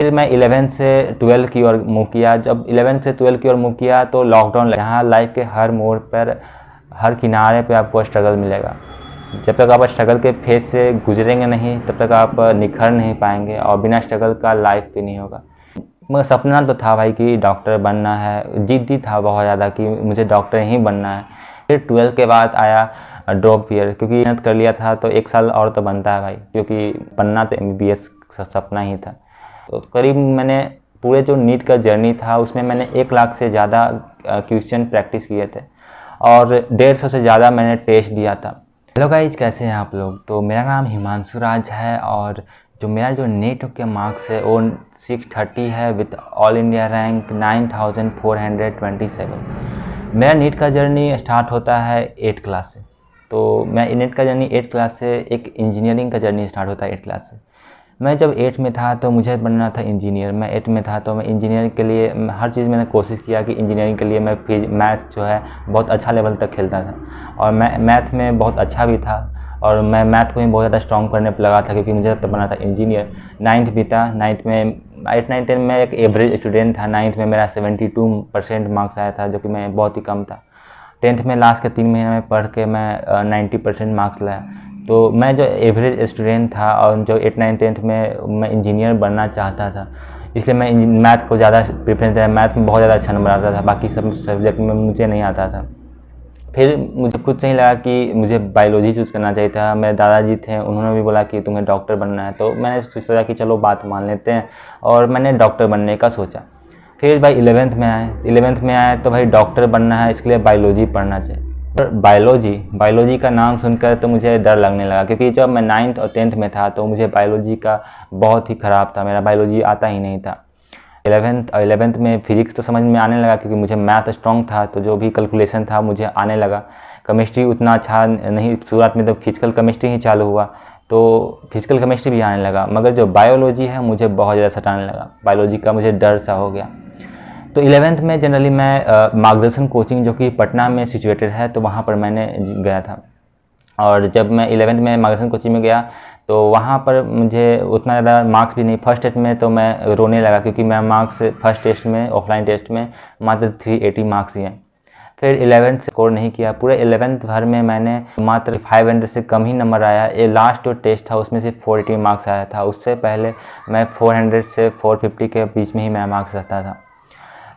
फिर मैं 11 से 12 की ओर मूव किया। जब 11 से 12 की ओर मूव किया तो लॉकडाउन लगा। यहाँ लाइफ के हर मोड़ पर, हर किनारे पे आपको स्ट्रगल मिलेगा। जब तक आप स्ट्रगल के फेज से गुजरेंगे नहीं तब तक आप निखर नहीं पाएंगे, और बिना स्ट्रगल का लाइफ भी नहीं होगा। मगर सपना तो था भाई कि डॉक्टर बनना है, जिद्दी था बहुत ज़्यादा कि मुझे डॉक्टर ही बनना है। फिर 12 के बाद आया ड्रॉप ईयर, क्योंकि मेहनत कर लिया था तो 1 साल और तो बनता है भाई, क्योंकि बनना तो MBBS सपना ही था। तो करीब मैंने पूरे जो नीट का जर्नी था उसमें मैंने 1 लाख से ज़्यादा क्वेश्चन प्रैक्टिस किए थे, और 150 से ज़्यादा मैंने टेस्ट दिया था। हेलो गाइज, कैसे हैं आप लोग? तो मेरा नाम हिमांशु राज है, और मेरा जो नीट के मार्क्स है वो 630 है विद ऑल इंडिया रैंक 9427। मेरा नीट का जर्नी स्टार्ट होता है 8 क्लास से। तो मैं नीट का जर्नी 8 क्लास से, एक इंजीनियरिंग का जर्नी स्टार्ट होता है 8 क्लास से। मैं जब 8 में था तो मुझे बनना था इंजीनियर। मैं 8 में था तो मैं इंजीनियरिंग के लिए हर चीज़ मैंने कोशिश किया कि इंजीनियरिंग के लिए मैं फिर मैथ जो है बहुत अच्छा लेवल तक खेलता था, और मैं मैथ में बहुत अच्छा भी था, और मैं मैथ को ही बहुत ज़्यादा स्ट्रॉन्ग करने पर लगा था, क्योंकि मुझे तब बनना था इंजीनियर। 9th भी था। 9th में 8, 9, 10 में एक एवरेज स्टूडेंट था। 9th में मेरा 72% मार्क्स आया था, जो कि मैं बहुत ही कम था। 10th में लास्ट के 3 महीने में पढ़ के मैं 90% मार्क्स लाया। तो मैं जो एवरेज स्टूडेंट था, और जो 8, 9, 10th में मैं इंजीनियर बनना चाहता था, इसलिए मैं मैथ को ज़्यादा प्रेफरेंस दिया। मैथ में बहुत ज़्यादा अच्छा नंबर आता था, बाकी सब सब्जेक्ट में मुझे नहीं आता था। फिर मुझे खुद से ही लगा कि मुझे बायोलॉजी चूज़ करना चाहिए था। मेरे दादाजी थे, उन्होंने भी बोला कि तुम्हें डॉक्टर बनना है, तो मैंने सोचा कि चलो बात मान लेते हैं, और मैंने डॉक्टर बनने का सोचा। फिर भाई 11th में आए तो भाई डॉक्टर बनना है, इसके लिए बायोलॉजी पढ़ना चाहिए। पर बायोलॉजी का नाम सुनकर तो मुझे डर लगने लगा, क्योंकि जब मैं 9th और 10th में था तो मुझे बायोलॉजी का बहुत ही ख़राब था, मेरा बायोलॉजी आता ही नहीं था। 11th में फिजिक्स तो समझ में आने लगा, क्योंकि मुझे मैथ स्ट्रॉन्ग था, तो जो भी कैलकुलेशन था मुझे आने लगा। केमिस्ट्री उतना अच्छा नहीं, शुरुआत में तो फिजिकल केमिस्ट्री ही चालू हुआ तो फिजिकल केमिस्ट्री भी आने लगा, मगर जो बायोलॉजी है मुझे बहुत ज़्यादा सताने लगा। बायोलॉजी का मुझे डर सा हो गया। तो 11th में जनरली मैं मार्गदर्शन कोचिंग, जो कि पटना में सिचुएटेड है, तो वहाँ पर मैंने गया था। और जब मैं 11th में मार्गदर्शन कोचिंग में गया तो वहाँ पर मुझे उतना ज़्यादा मार्क्स भी नहीं। फर्स्ट टेस्ट में तो मैं रोने लगा, क्योंकि मेरा मार्क्स फर्स्ट टेस्ट में, ऑफलाइन टेस्ट में मात्र 380 मार्क्स ही हैं। फिर 11th स्कोर नहीं किया। पूरे 11th भर में मैंने मात्र 500 से कम ही नंबर आया। ये लास्ट जो टेस्ट था उसमें सिर्फ 480 मार्क्स आया था। उससे पहले मैं 400 से 450 के बीच में ही मेरा मार्क्स रहता था।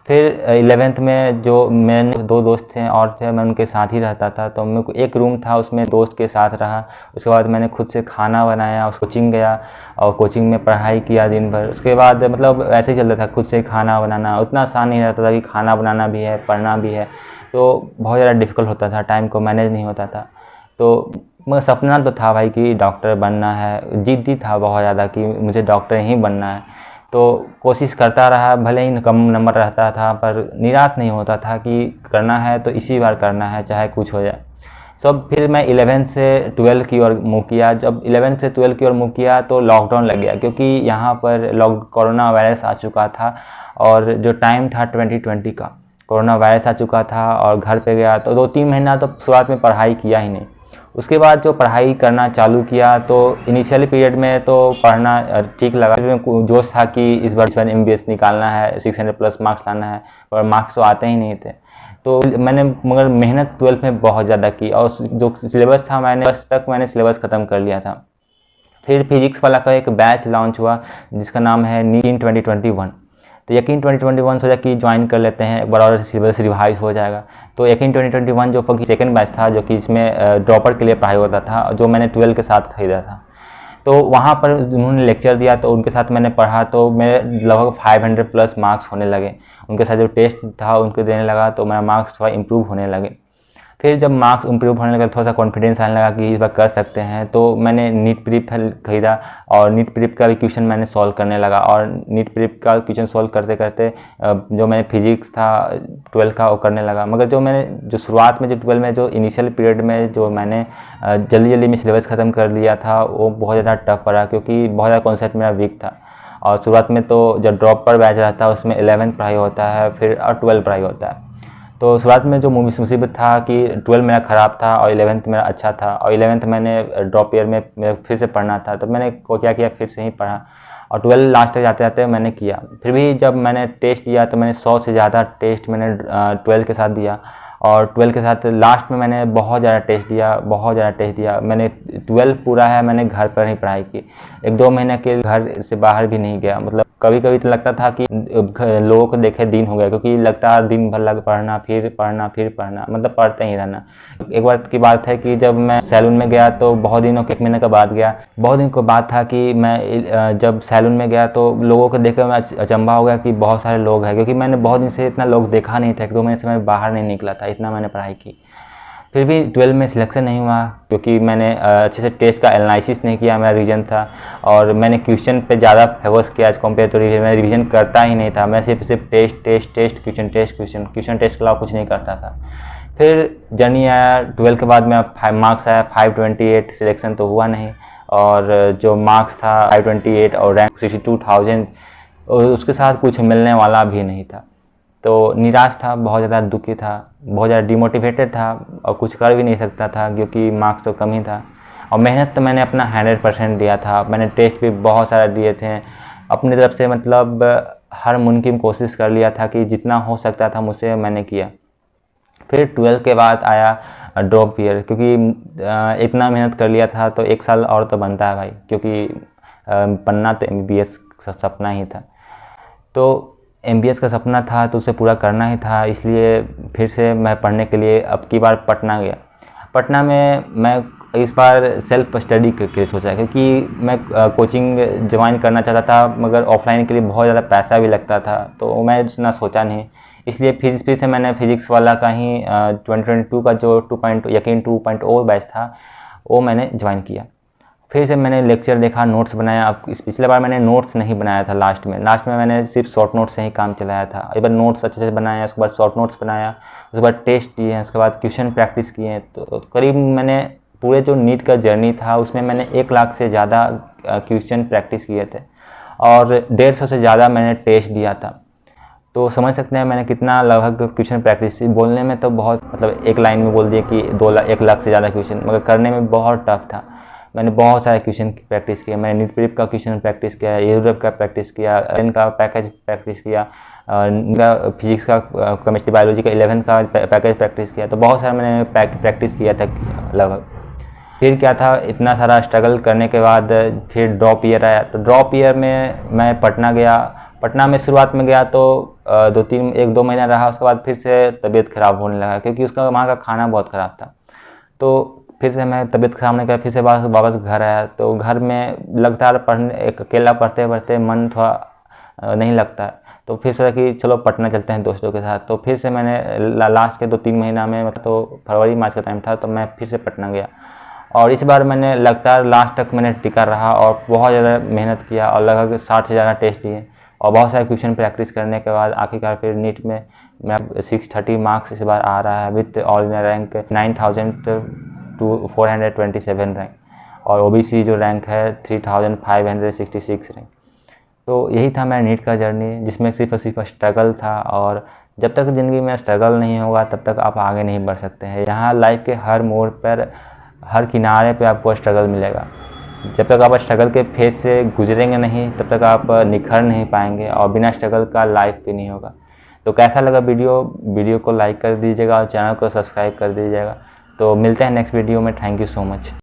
फिर 11th में जो मेरे 2 दोस्त थे और थे, मैं उनके साथ ही रहता था। तो मेरे को एक रूम था, उसमें दोस्त के साथ रहा। उसके बाद मैंने खुद से खाना बनाया, कोचिंग गया और कोचिंग में पढ़ाई किया दिन भर। उसके बाद मतलब ऐसे ही चलता था, खुद से खाना बनाना उतना आसान नहीं रहता था कि खाना बनाना भी है, पढ़ना भी है, तो बहुत ज़्यादा डिफ़िकल्ट होता था, टाइम को मैनेज नहीं होता था। तो मगर सपना तो था भाई कि डॉक्टर बनना है, जिद्दी था बहुत ज़्यादा कि मुझे डॉक्टर ही बनना है। तो कोशिश करता रहा, भले ही कम नंबर रहता था, पर निराश नहीं होता था कि करना है तो इसी बार करना है, चाहे कुछ हो जाए। फिर मैं 11 से 12 की ओर मूव किया। जब 11 से 12 की ओर मूव किया तो लॉकडाउन लग गया, क्योंकि यहाँ पर कोरोना वायरस आ चुका था, और जो टाइम था 2020 का, कोरोना वायरस आ चुका था, और घर पे गया तो 2-3 महीना तो शुरुआत में पढ़ाई किया ही नहीं। उसके बाद जो पढ़ाई करना चालू किया तो इनिशियल पीरियड में तो पढ़ना ठीक लगा, जोश था कि इस बार MBBS निकालना है, 600 प्लस मार्क्स लाना है, और मार्क्स तो आते ही नहीं थे। तो मैंने मगर मेहनत 12th में बहुत ज़्यादा की, और जो सिलेबस था मैंने बस तक मैंने सिलेबस ख़त्म कर लिया था। फिर फिजिक्स वाला का एक बैच लॉन्च हुआ जिसका नाम है यकीन 2021। तो यकीन 2021 सोचा कि ज्वाइन कर लेते हैं, एक बार और सिलेबस रिवाइज हो जाएगा। तो यकीन 2021 जो सेकंड बैच था, जो कि इसमें ड्रॉपर के लिए पढ़ाई होता था, जो मैंने 12 के साथ खरीदा था। तो वहाँ पर उन्होंने लेक्चर दिया, तो उनके साथ मैंने पढ़ा, तो मेरे लगभग 500 प्लस मार्क्स होने लगे। उनके साथ जो टेस्ट था उनको देने लगा तो मेरा मार्क्स थोड़ा इम्प्रूव होने लगे। फिर जब मार्क्स इम्प्रूव होने लगा, थोड़ा सा कॉन्फिडेंस आने लगा कि इस बार कर सकते हैं, तो मैंने नीट प्रीप खरीदा, और नीट प्रीप का भी क्वेश्चन मैंने सॉल्व करने लगा। और नीट प्रीप का क्वेश्चन सॉल्व करते करते जो मैंने फिजिक्स था 12 का वो करने लगा। मगर जो शुरुआत में, जो 12 में, जो इनिशियल पीरियड में जो मैंने जल्दी जल्दी में सिलेबस ख़त्म कर लिया था, वो बहुत ज़्यादा टफ पड़ा, क्योंकि बहुत ज़्यादा कॉन्सेप्ट मेरा वीक था। और शुरुआत में तो जब ड्रॉप पर बैच रहता है उसमें 11th पढ़ाई होता है, फिर और 12 पढ़ाई होता है। तो शुरुआत में जो मुसीबत था कि 12 मेरा ख़राब था और 11th मेरा अच्छा था, और 11th मैंने ड्रॉप ईयर में मेरा फिर से पढ़ना था, तो मैंने क्या किया, फिर से ही पढ़ा। और 12 लास्ट तक जाते जाते मैंने किया। फिर भी जब मैंने टेस्ट दिया तो मैंने 100 से ज़्यादा टेस्ट मैंने 12 के साथ दिया, और 12 के साथ लास्ट में मैंने बहुत ज़्यादा टेस्ट दिया। मैंने 12 पूरा है मैंने घर पर ही पढ़ाई की, 1-2 महीने के घर से बाहर भी नहीं गया। मतलब कभी कभी तो लगता था कि लोगों को देखे दिन हो गया, क्योंकि लगता है दिन भर लग पढ़ना फिर पढ़ना, मतलब पढ़ते ही रहना। एक बार की बात है कि जब मैं सैलून में गया तो बहुत दिनों के 1 महीने का बाद गया, बहुत दिन को बात था कि मैं जब सैलून में गया तो लोगों को देखकर मैं अचंभा हो गया कि बहुत सारे लोग हैं, क्योंकि मैंने बहुत दिन से इतना लोग देखा नहीं था, 1-2 महीने से मैं बाहर नहीं निकला था, इतना मैंने पढ़ाई की। फिर भी 12 में सिलेक्शन नहीं हुआ, क्योंकि मैंने अच्छे से टेस्ट का एनालिसिस नहीं किया, मेरा रीजन था। और मैंने क्वेश्चन पे ज़्यादा फोकस किया एज कम्पेयर टू रिवीजन। मैं रिवीजन करता ही नहीं था, मैं सिर्फ टेस्ट क्वेश्चन टेस्ट के अलावा कुछ नहीं करता था। फिर जर्नी आया 12 के बाद मैं मार्क्स आया 528, सिलेक्शन तो हुआ नहीं, और जो मार्क्स था 528 और रैंक 62,000, उसके साथ कुछ मिलने वाला भी नहीं था। तो निराश था, बहुत ज़्यादा दुखी था, बहुत ज़्यादा डिमोटिवेटेड था, और कुछ कर भी नहीं सकता था क्योंकि मार्क्स तो कम ही था। और मेहनत तो मैंने अपना 100% दिया था, मैंने टेस्ट भी बहुत सारा दिए थे अपनी तरफ से, मतलब हर मुमकिन कोशिश कर लिया था कि जितना हो सकता था मुझसे मैंने किया। फिर 12 के बाद आया ड्रॉप ईयर, क्योंकि इतना मेहनत कर लिया था तो 1 साल और तो बनता है भाई, क्योंकि पढ़ना तो MBBS का सपना ही था। तो MBBS का सपना था तो उसे पूरा करना ही था, इसलिए फिर से मैं पढ़ने के लिए अब की बार पटना गया। पटना में मैं इस बार सेल्फ स्टडी के लिए सोचा, क्योंकि मैं कोचिंग ज्वाइन करना चाहता था, मगर ऑफलाइन के लिए बहुत ज़्यादा पैसा भी लगता था, तो मैं इतना सोचा नहीं। इसलिए फिर से मैंने फिजिक्स वाला का ही 2022 का जो 2.0 बैच था वो मैंने ज्वाइन किया। फिर से मैंने लेक्चर देखा, नोट्स बनाया। अब इस पिछले बार मैंने नोट्स नहीं बनाया था, लास्ट में मैंने सिर्फ शॉर्ट नोट्स से ही काम चलाया था। एक बार नोट्स अच्छे से बनाया, उसके बाद शॉर्ट नोट्स बनाया, उसके बाद टेस्ट दिए, उसके बाद क्वेश्चन प्रैक्टिस किए। तो करीब मैंने पूरे जो नीट का जर्नी था उसमें मैंने 1 लाख से ज़्यादा क्वेश्चन प्रैक्टिस किए थे, और 150 से ज़्यादा मैंने टेस्ट दिया था। तो समझ सकते हैं मैंने कितना लगभग क्वेश्चन प्रैक्टिस की। बोलने में तो बहुत, मतलब एक लाइन में बोल दिए कि 1 लाख से ज़्यादा क्वेश्चन, मगर करने में बहुत टफ था। मैंने बहुत सारे क्वेश्चन की प्रैक्टिस किया, मैंने नीट प्रीप का क्वेश्चन प्रैक्टिस किया, यूरोप का प्रैक्टिस किया, का पैकेज प्रैक्टिस किया, फिजिक्स का, केमिस्ट्री बायोलॉजी का 11 का पैकेज प्रैक्टिस किया। तो बहुत सारा मैंने प्रैक्टिस किया था लगभग। फिर क्या था, इतना सारा स्ट्रगल करने के बाद फिर ड्रॉप ईयर आया। तो ड्रॉप ईयर में मैं पटना गया। पटना में शुरुआत में गया तो 1-2 महीना रहा, उसके बाद फिर से तबीयत ख़राब होने लगा, क्योंकि उसका वहाँ का खाना बहुत ख़राब था। तो फिर से मैं तबीयत ख़राब होने के बाद फिर से वापस घर आया। तो घर में लगातार अकेला पढ़ते पढ़ते मन थोड़ा नहीं लगता है, तो फिर सोचा कि चलो पटना चलते हैं दोस्तों के साथ। तो फिर से मैंने लास्ट के 2-3 महीना में, मतलब तो फरवरी मार्च का टाइम था, तो मैं फिर से पटना गया। और इस बार मैंने लगातार लास्ट तक मैंने टिका रहा और बहुत ज़्यादा मेहनत किया, और लगभग 60 से ज़्यादा टेस्ट दिए, और बहुत सारे क्वेश्चन प्रैक्टिस करने के बाद आखिरकार फिर नीट में मेरा 630 मार्क्स इस बार आ रहा है, with all India rank 9427 rank, और OBC जो रैंक है 3566 रैंक। तो यही था मेरा नीट का जर्नी, जिसमें सिर्फ स्ट्रगल था। और जब तक ज़िंदगी में स्ट्रगल नहीं होगा तब तक आप आगे नहीं बढ़ सकते हैं। यहाँ लाइफ के हर मोड़ पर, हर किनारे पे आपको स्ट्रगल मिलेगा। जब तक आप स्ट्रगल के फेज से गुजरेंगे नहीं तब तक आप निखर नहीं पाएंगे, और बिना स्ट्रगल का लाइफ भी नहीं होगा। तो कैसा लगा वीडियो को लाइक कर दीजिएगा और चैनल को सब्सक्राइब कर दीजिएगा। तो मिलते हैं नेक्स्ट वीडियो में। Thank you so much.